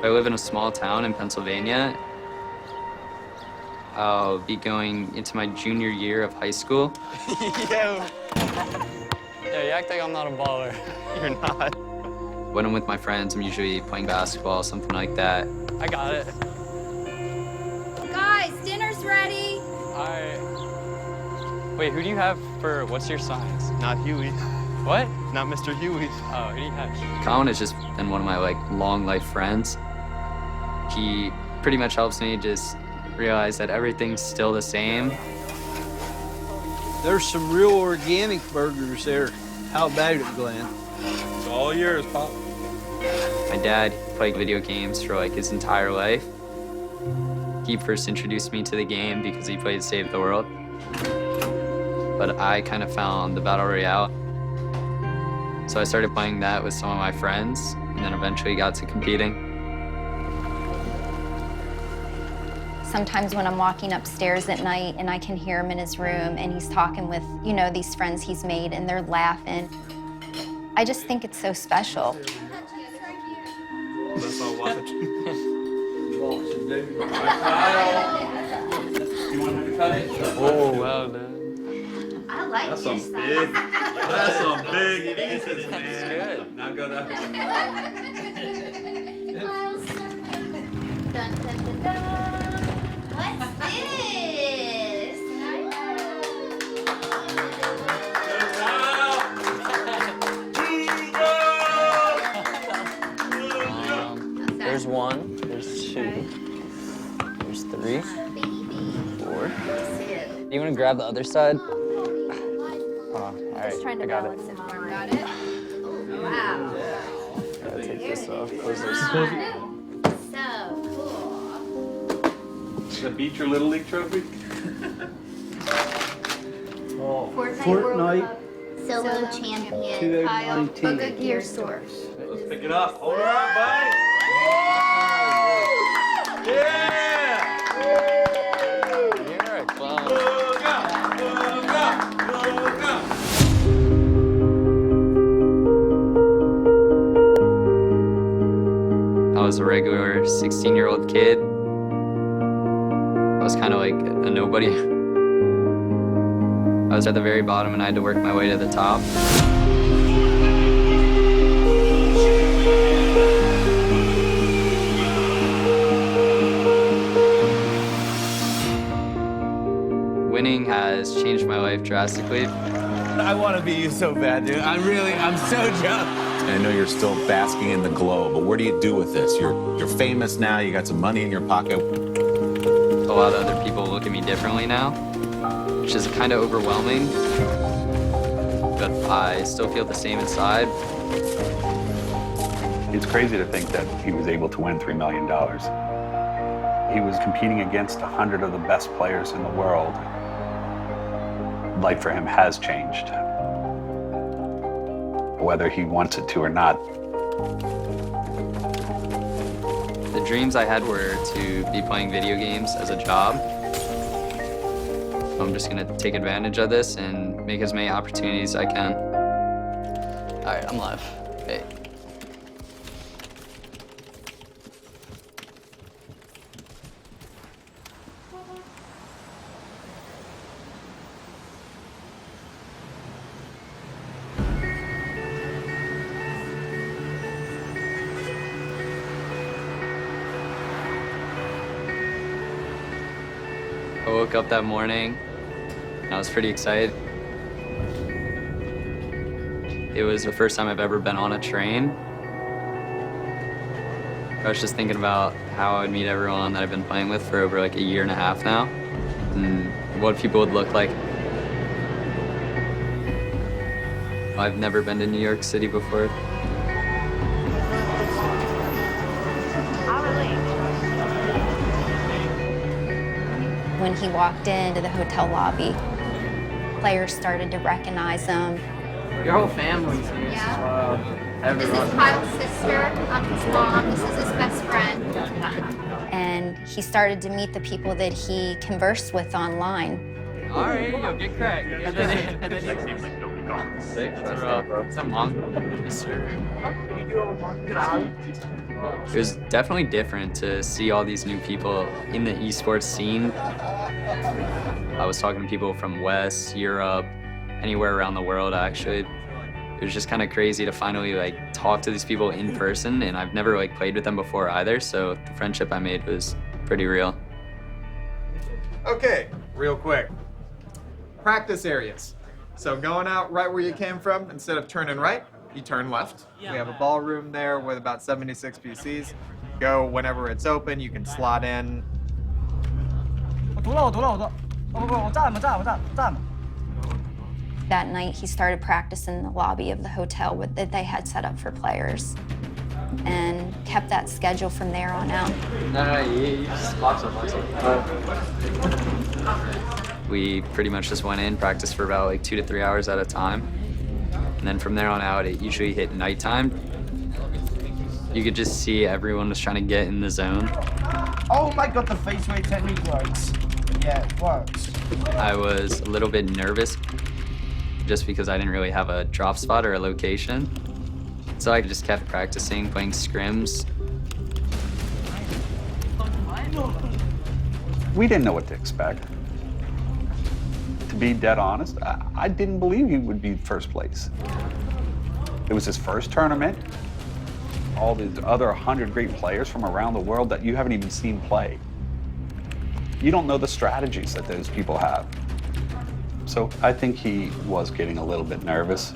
I live in a small town in Pennsylvania. I'll be going into my junior year of high school. Yo, you act like I'm not a baller. You're not. When I'm with my friends, I'm usually playing basketball, something like that. I got it. Guys, dinner's ready. All right. Wait, who do you have for, what's your signs? Not Huey. What? Not Mr. Huey. Oh, who do you have? Colin has just been one of my long life friends. He pretty much helps me just realize that everything's still the same. There's some real organic burgers there. How about it, Glenn? It's all yours, Pop. My dad played video games for his entire life. He first introduced me to the game because he played Save the World. But I kind of found the Battle Royale. So I started playing that with some of my friends, and then eventually got to competing. Sometimes when I'm walking upstairs at night and I can hear him in his room and he's talking with, these friends he's made and they're laughing, I just think it's so special. Let's all watch. Oh, well done. I like That's some big. That's some big pieces, man. Good. Now go down. Dun, dun, dun, dun. What's this? There's one, there's two, there's three, four. Do you want to grab the other side? All right, Just trying to I got balance it. it. Got it? Oh, wow. Gotta take this off. Close this. So cool. Does that beat your Little League trophy? Fortnite. Solo champion. Kyle 2019. Bugha Gear Store. Let's pick it up. Hold her up, buddy. Yeah! You're a clown. Bugha! Bugha! Bugha! I was a regular 16-year-old kid. I was kind of like a nobody. I was at the very bottom and I had to work my way to the top. Winning has changed my life drastically. I want to be you so bad, dude. I'm so jealous. I know you're still basking in the glow, but what do you do with this? You're famous now, you got some money in your pocket. A lot of other people look at me differently now, which is kind of overwhelming, but I still feel the same inside. It's crazy to think that he was able to win $3 million. He was competing against 100 of the best players in the world. Life for him has changed, whether he wants it to or not. The dreams I had were to be playing video games as a job. I'm just gonna take advantage of this and make as many opportunities as I can. All right, I'm live. Hey. I woke up that morning and I was pretty excited. It was the first time I've ever been on a train. I was just thinking about how I would meet everyone that I've been playing with for over a year and a half now, and what people would look like. I've never been to New York City before. When he walked into the hotel lobby, players started to recognize him. Your whole family's here. Yeah. This is Kyle's sister. I'm his mom. This is his best friend. And he started to meet the people that he conversed with online. All right, yo, get cracked. Sick. That's bro. What's up, Mom? Yes, sir. It was definitely different to see all these new people in the esports scene. I was talking to people from West, Europe, anywhere around the world, actually. It was just kind of crazy to finally like talk to these people in person, and I've never like played with them before either, so the friendship I made was pretty real. Okay, real quick. Practice areas. So going out right where you came from, instead of turning right, you turn left. We have a ballroom there with about 76 PCs. Go whenever it's open, you can slot in. That night, he started practicing in the lobby of the hotel that they had set up for players, and kept that schedule from there on out. No, you just watch it. We pretty much just went in, practiced for about like 2 to 3 hours at a time. And then from there on out, it usually hit nighttime. You could just see everyone was trying to get in the zone. Oh my god, the face weight technique works. Yeah, it works. I was a little bit nervous just because I didn't really have a drop spot or a location. So I just kept practicing, playing scrims. We didn't know what to expect. To be dead honest, I didn't believe he would be first place. It was his first tournament. All these other 100 great players from around the world that you haven't even seen play. You don't know the strategies that those people have. So I think he was getting a little bit nervous,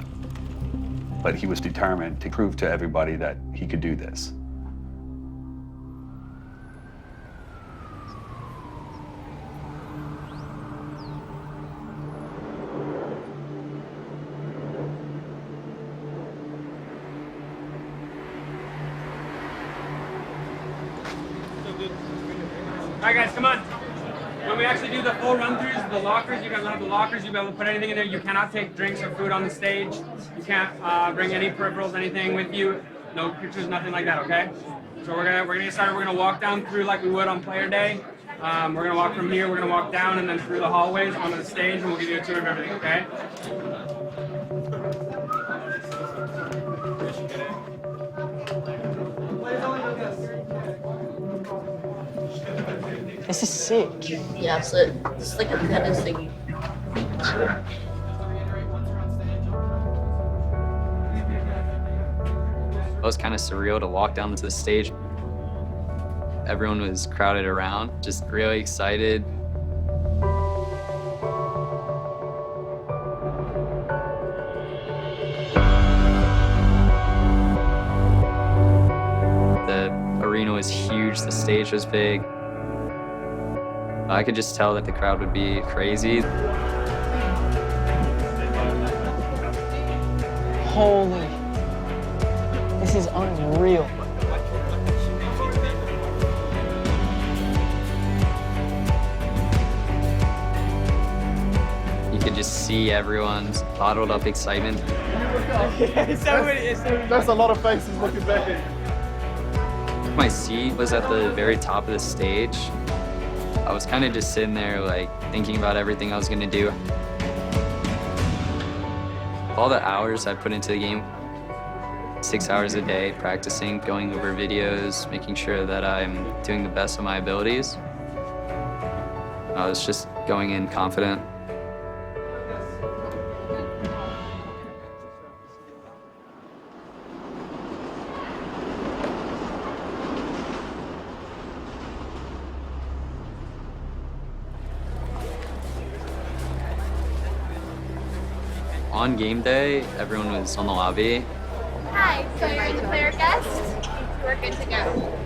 but he was determined to prove to everybody that he could do this. All right, guys, come on. When we actually do the full run-throughs, the lockers, you guys will have the lockers. You'll be able to put anything in there. You cannot take drinks or food on the stage. You can't bring any peripherals, anything with you. No pictures, nothing like that, okay? So we're gonna get started. We're gonna walk down through like we would on player day. We're gonna walk from here. We're gonna walk down and then through the hallways onto the stage, and we'll give you a tour of everything, okay? This is sick. Yeah, so it's like a tennis thing. It was kind of surreal to walk down to the stage. Everyone was crowded around, just really excited. The arena was huge, the stage was big. I could just tell that the crowd would be crazy. Holy. This is unreal. You could just see everyone's bottled up excitement. That's a lot of faces looking back at My seat was at the very top of the stage. I was kind of just sitting there, like, thinking about everything I was gonna do. All the hours I put into the game, 6 hours a day, practicing, going over videos, making sure that I'm doing the best of my abilities. I was just going in confident. On game day, everyone was on the lobby. Hi, so you're the player guest? We're good to go.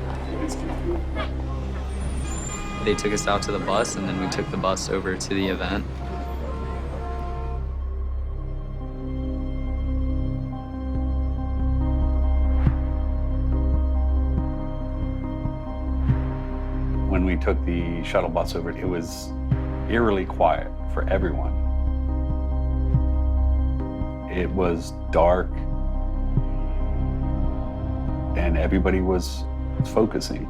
They took us out to the bus, and then we took the bus over to the event. When we took the shuttle bus over, it was eerily quiet for everyone. It was dark, and everybody was focusing.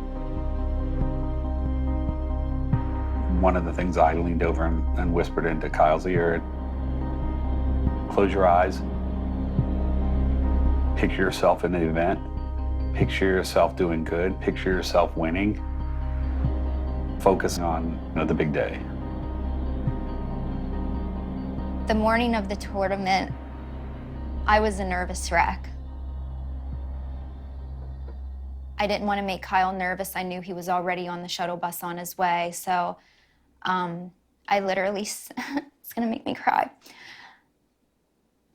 One of the things I leaned over and whispered into Kyle's ear, Close your eyes. Picture yourself in the event. Picture yourself doing good. Picture yourself winning. Focus on, the big day. The morning of the tournament, I was a nervous wreck. I didn't want to make Kyle nervous. I knew he was already on the shuttle bus on his way. So I literally, it's gonna make me cry.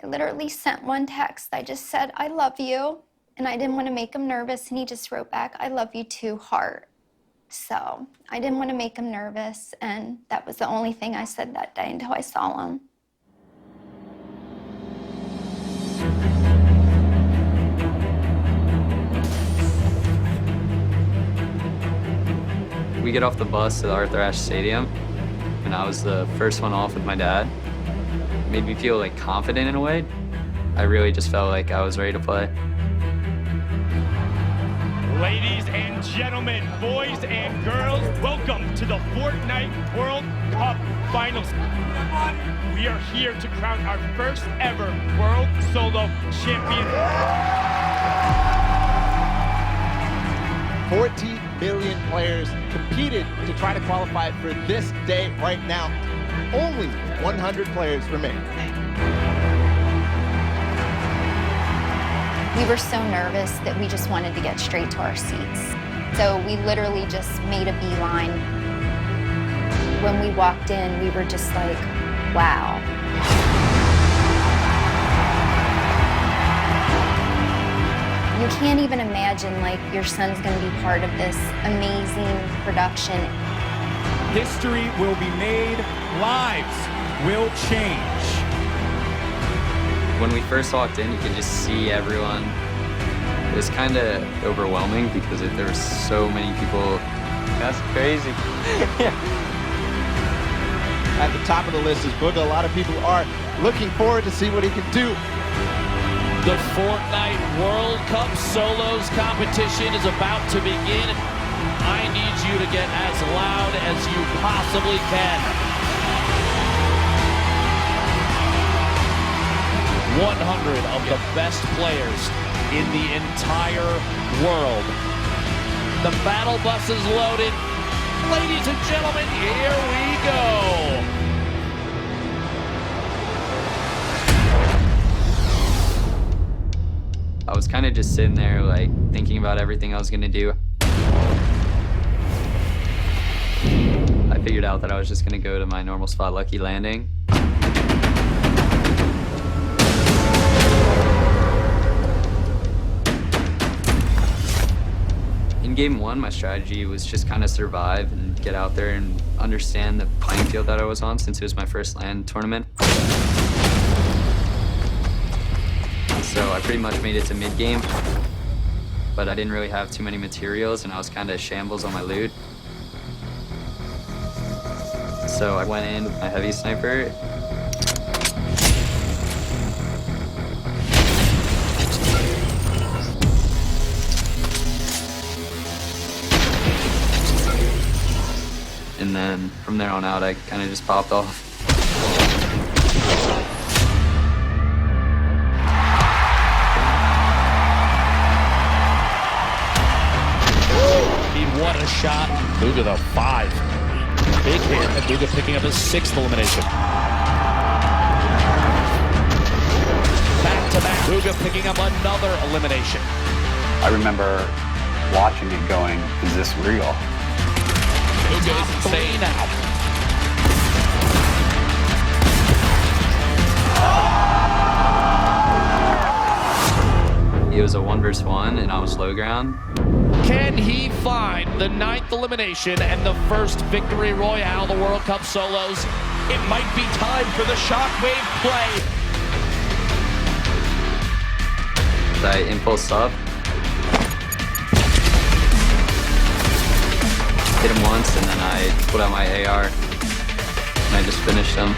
I literally sent one text. I just said, I love you. And I didn't want to make him nervous. And he just wrote back, I love you too, heart. So I didn't want to make him nervous. And that was the only thing I said that day until I saw him. We get off the bus at Arthur Ashe Stadium, and I was the first one off with my dad. It made me feel like confident in a way. I really just felt like I was ready to play. Ladies and gentlemen, boys and girls, welcome to the Fortnite World Cup Finals. We are here to crown our first ever World Solo Champion. 14 million players competed to try to qualify for this day right now. Only 100 players remain. We were so nervous that we just wanted to get straight to our seats. So we literally just made a beeline. When we walked in, we were just like, wow. You can't even imagine, like, your son's gonna be part of this amazing production. History will be made, lives will change. When we first walked in, you could just see everyone. It was kind of overwhelming because there were so many people. That's crazy. At the top of the list is Bugha. A lot of people are looking forward to see what he can do. The Fortnite World Cup Solos competition is about to begin. I need you to get as loud as you possibly can. 100 of the best players in the entire world. The battle bus is loaded. Ladies and gentlemen, here we go. I was kind of just sitting there, like, thinking about everything I was gonna do. I figured out that I was just gonna go to my normal spot, Lucky Landing. In game one, my strategy was just kind of survive and get out there and understand the playing field that I was on since it was my first LAN tournament. So I pretty much made it to mid-game, but I didn't really have too many materials and I was kind of shambles on my loot. So I went in with my heavy sniper. And then from there on out, I kind of just popped off. What a shot. Bugha, the 5. Big hit, and Bugha picking up his 6th elimination. Back-to-back, Bugha picking up another elimination. I remember watching it going, is this real? Bugha is insane now. It was a 1v1 and I was low ground. Can he find the 9th elimination and the first victory royale, the World Cup Solos? It might be time for the shockwave play. I impulsed up. Hit him once and then I pulled out my AR and I just finished him.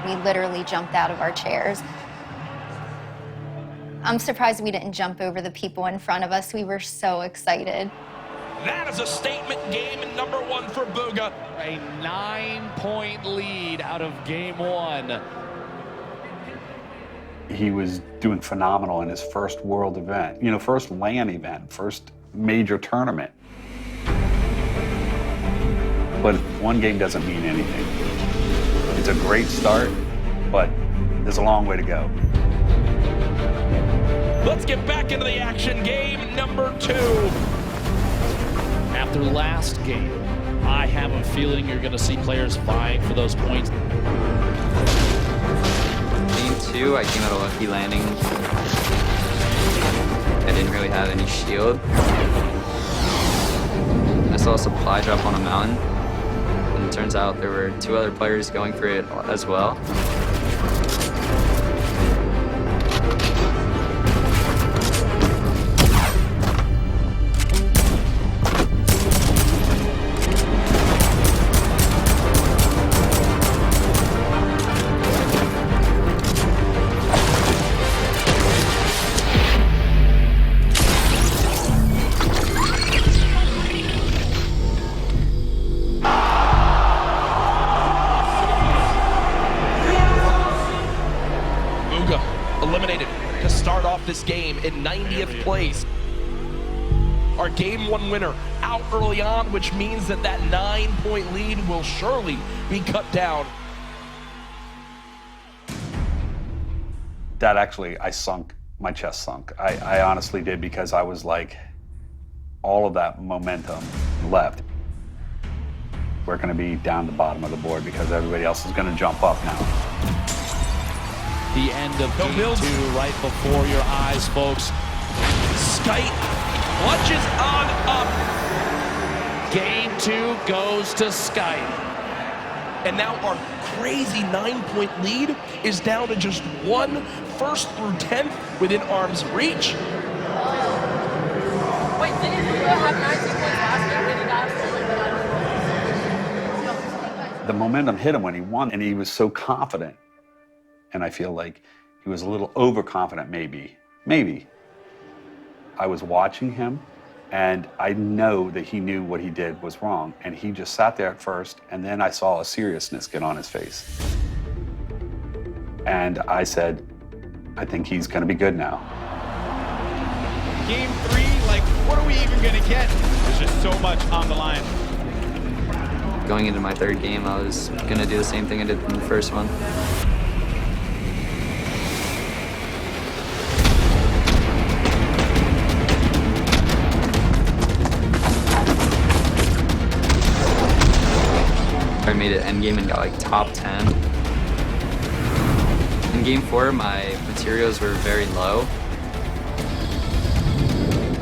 We literally jumped out of our chairs. I'm surprised we didn't jump over the people in front of us. We were so excited. That is a statement game number 1 for Bugha. A 9-point lead out of game 1. He was doing phenomenal in his first world event, you know, first LAN event, first major tournament. But one game doesn't mean anything. It's a great start, but there's a long way to go. Let's get back into the action. Game number 2. After last game, I have a feeling you're going to see players vying for those points. Game 2, I came out a lucky landing. I didn't really have any shield. I saw a supply drop on a mountain, and it turns out there were 2 other players going for it as well. Eliminated to start off this game in 90th place. Our game 1 winner out early on, which means that 9-point lead will surely be cut down. That actually, my chest sunk. I honestly did, because I was like, all of that momentum left. We're gonna be down the bottom of the board because everybody else is gonna jump up now. The end of game 2 right before your eyes, folks. Skite clutches on up. Game 2 goes to Skite. And now our crazy 9-point lead is down to just 1 first through 10th within arm's reach. Wait, didn't you have 19 points last game when you got The momentum hit him when he won, and he was so confident. And I feel like he was a little overconfident, maybe. I was watching him, and I know that he knew what he did was wrong, and he just sat there at first, and then I saw a seriousness get on his face. And I said, I think he's gonna be good now. Game 3, like, what are we even gonna get? There's just so much on the line. Going into my 3rd game, I was gonna do the same thing I did in the first one. I made it endgame and got like top 10. In game 4, my materials were very low.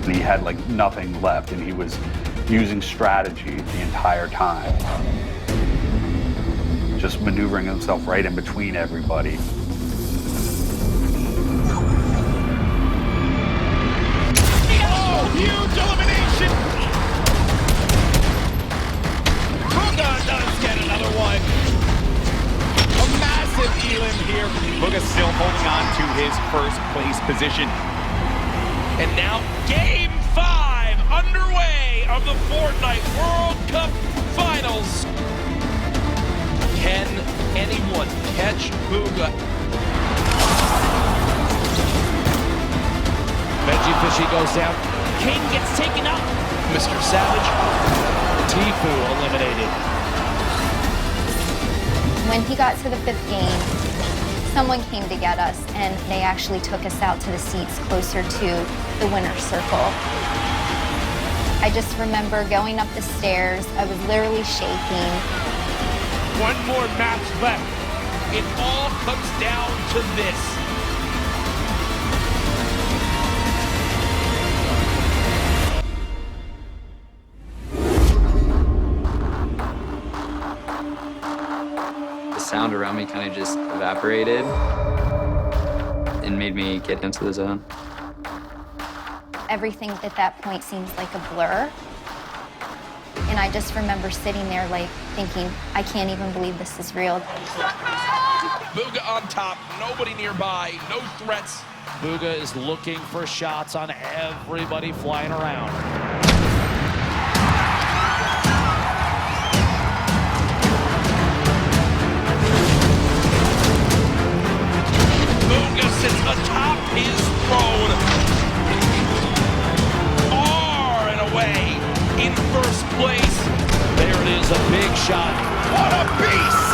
He had like nothing left, and he was using strategy the entire time. Just maneuvering himself right in between everybody. Oh, huge elimination! Bugha does get another one. A massive elim here. Bugha still holding on to his first place position. And now game 5 underway of the Fortnite World Cup Finals. Can anyone catch Bugha? Veggie Fishy goes down. King gets taken up. Mr. Savage. Tifu eliminated. When he got to the 5th game, someone came to get us, and they actually took us out to the seats closer to the winner's circle. I just remember going up the stairs. I was literally shaking. One more match left. It all comes down to this. The sound around me kind of just evaporated and made me get into the zone. Everything at that point seems like a blur. And I just remember sitting there like thinking, I can't even believe this is real. Bugha on top, nobody nearby, no threats. Bugha is looking for shots on everybody flying around. Bugha sits atop his throne, far and away in first place. There it is, a big shot. What a beast!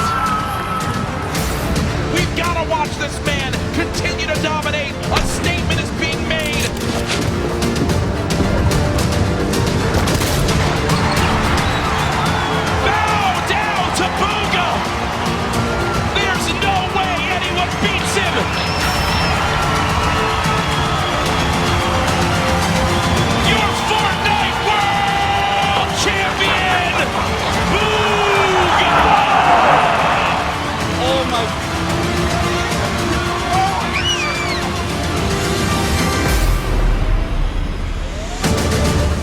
We've got to watch this man continue to dominate. A statement is being made. Bow down to Bugha. There's no way anyone beats him. Your Fortnite World Champion, Bugha. Oh my.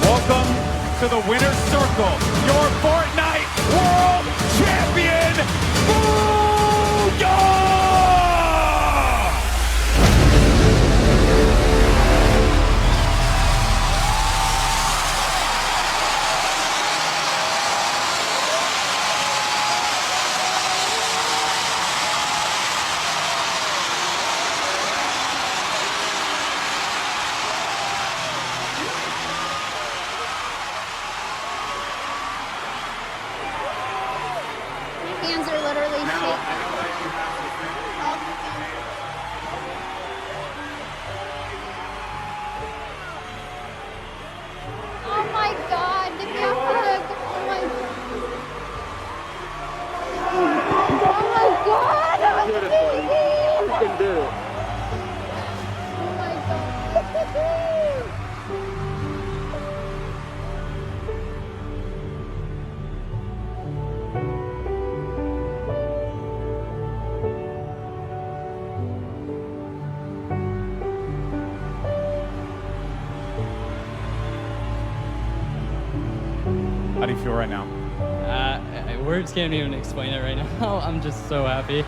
Welcome to the winner's circle, your Fortnite World Champion, Bugha! Hands are literally shaking. Oh my God, give me a hug. Oh my God, that was amazing. You can do it. Oh my God. How do you feel right now? Words can't even explain it right now. I'm just so happy.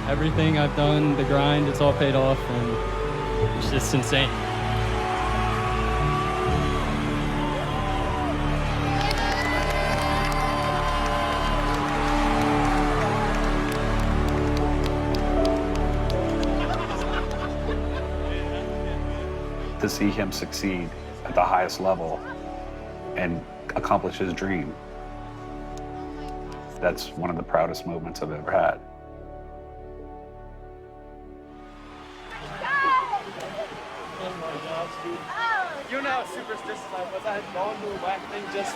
Everything I've done, the grind, it's all paid off, and it's just insane. To see him succeed at the highest level and accomplish his dream, that's one of the proudest moments I've ever had. You know how superstitious I was. I had gone to a whack thing just.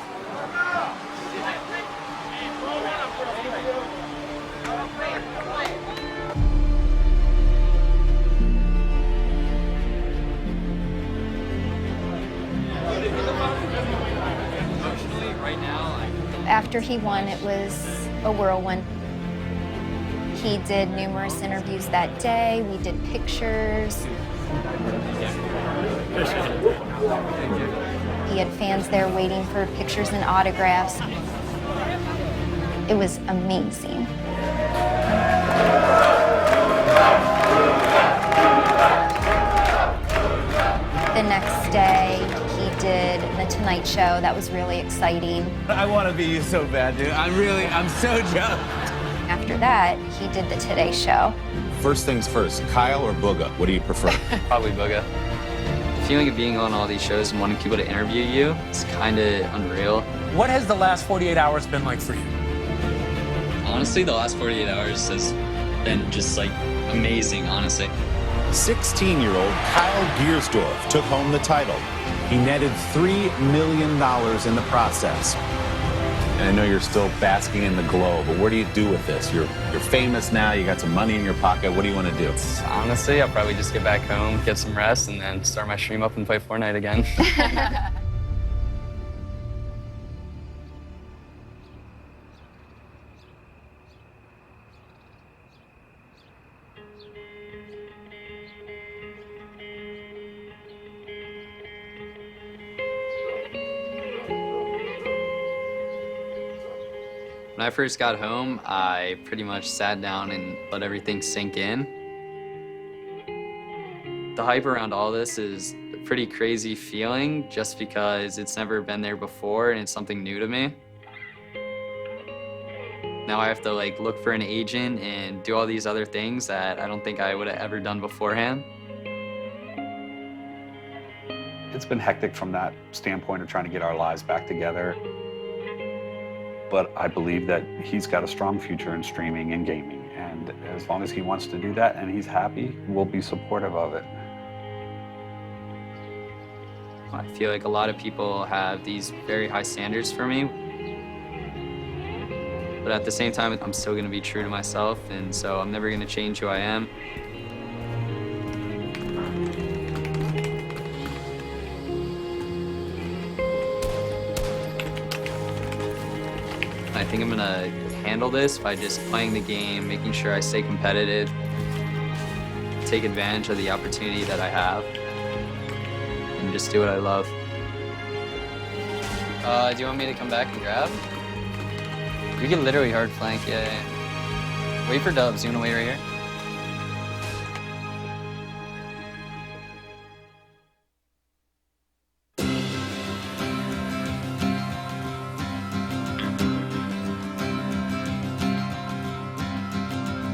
Emotionally, right now, After he won, it was a whirlwind. He did numerous interviews that day. We did pictures. He had fans there waiting for pictures and autographs. It was amazing. The next day, he did The Tonight Show. That was really exciting. I want to be you so bad, dude. I'm so jealous. After that, he did The Today Show. First things first, Kyle or Bugha? What do you prefer? probably Bugha. The feeling of being on all these shows and wanting people to interview you is kind of unreal. What has the last 48 hours been like for you? Honestly, the last 48 hours has been just like amazing, honestly. 16-year-old Kyle Giersdorf took home the title. He netted $3 million in the process. And I know you're still basking in the glow, but what do you do with this? You're famous now, you got some money in your pocket. What do you want to do? Honestly, I'll probably just get back home, get some rest, and then start my stream up and play Fortnite again. When I first got home, I pretty much sat down and let everything sink in. The hype around all this is a pretty crazy feeling just because it's never been there before and it's something new to me. Now I have to like look for an agent and do all these other things that I don't think I would have ever done beforehand. It's been hectic from that standpoint of trying to get our lives back together. But I believe that he's got a strong future in streaming and gaming. And as long as he wants to do that and he's happy, we'll be supportive of it. I feel like a lot of people have these very high standards for me. But at the same time, I'm still gonna be true to myself, and so I'm never gonna change who I am. I think I'm gonna handle this by just playing the game, making sure I stay competitive, take advantage of the opportunity that I have, and just do what I love. Do you want me to come back and grab? We can literally hard flank, yeah. Wait for dubs. You wanna wait right here?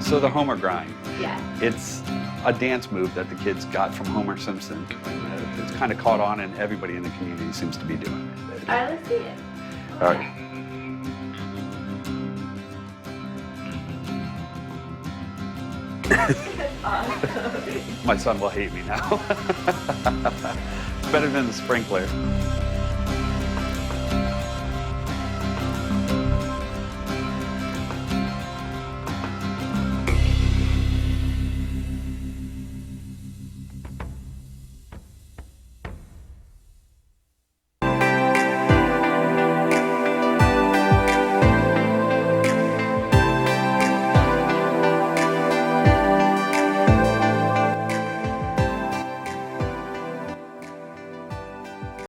So the Homer grind. Yeah. It's a dance move that the kids got from Homer Simpson. It's kind of caught on and everybody in the community seems to be doing it. All right, let's see it. All right. My son will hate me now. Better than the sprinkler.